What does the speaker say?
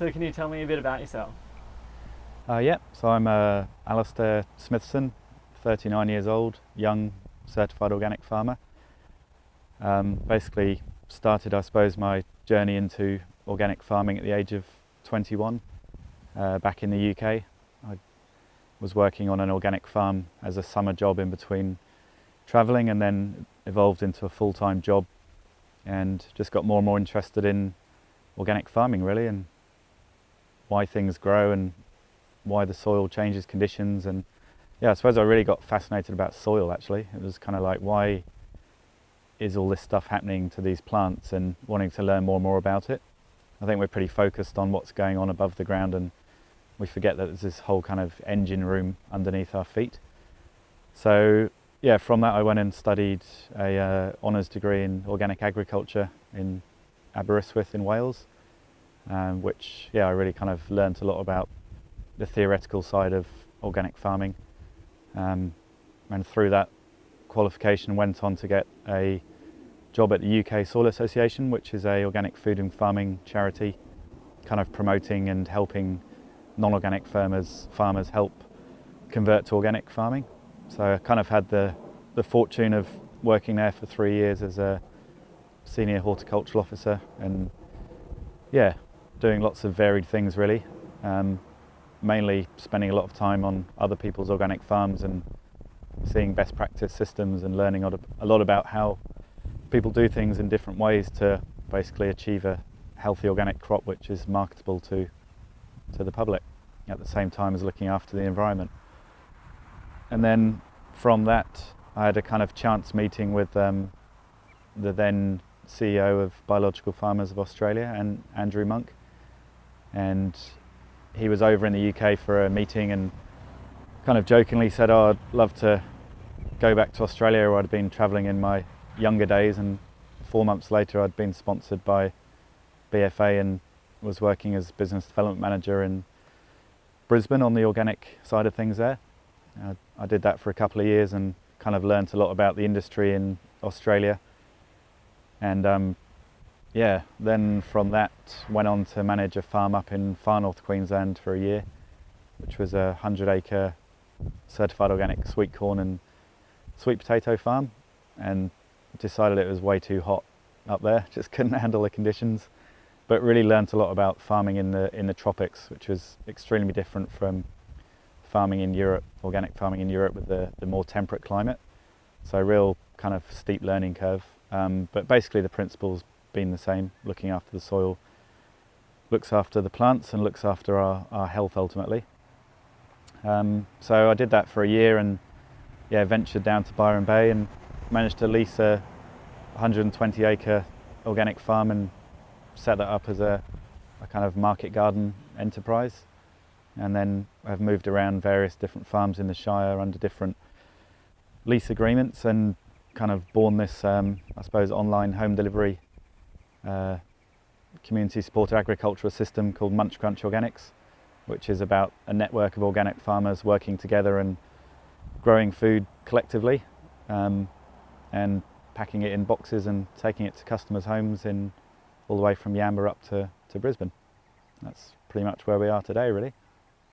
So can you tell me a bit about yourself? Yeah, so I'm Alistair Smithson, 39 years old, young certified organic farmer. Basically started, I suppose, my journey into organic farming at the age of 21 back in the UK. I was working on an organic farm as a summer job in between travelling, and then evolved into a full-time job, and just got more and more interested in organic farming really, and why things grow and why the soil changes conditions. And yeah, I suppose I really got fascinated about soil actually. It was kind of like, why is all this stuff happening to these plants, and wanting to learn more and more about it. I think we're pretty focused on what's going on above the ground, and we forget that there's this whole kind of engine room underneath our feet. So yeah, from that I went and studied a honours degree in organic agriculture in Aberystwyth in Wales, which I really kind of learnt a lot about the theoretical side of organic farming, and through that qualification went on to get a job at the UK Soil Association, which is a organic food and farming charity, kind of promoting and helping non-organic farmers help convert to organic farming. So I kind of had the fortune of working there for 3 years as a senior horticultural officer, and doing lots of varied things really. Mainly spending a lot of time on other people's organic farms and seeing best practice systems, and learning a lot about how people do things in different ways to basically achieve a healthy organic crop which is marketable to the public, at the same time as looking after the environment. And then from that I had a kind of chance meeting with the then CEO of Biological Farmers of Australia, and Andrew Monk, and he was over in the UK for a meeting and kind of jokingly said, "Oh, I'd love to go back to Australia, where I'd been travelling in my younger days." And 4 months later I'd been sponsored by BFA and was working as business development manager in Brisbane on the organic side of things there. I did that for a couple of years and kind of learnt a lot about the industry in Australia. And then from that went on to manage a farm up in Far North Queensland for a year, which was a 100-acre certified organic sweet corn and sweet potato farm, and decided it was way too hot up there, just couldn't handle the conditions. But really learnt a lot about farming in the tropics, which was extremely different from farming in Europe, organic farming in Europe with the more temperate climate. So real kind of steep learning curve. But basically the principles been the same: looking after the soil, looks after the plants, and looks after our health ultimately. So I did that for a year, and ventured down to Byron Bay and managed to lease a 120-acre organic farm and set that up as a kind of market garden enterprise. And then I've moved around various different farms in the Shire under different lease agreements, and kind of born this, I suppose, online home delivery community supported agricultural system called Munch Crunch Organics, which is about a network of organic farmers working together and growing food collectively, and packing it in boxes and taking it to customers' homes in all the way from Yamba up to Brisbane. That's pretty much where we are today really.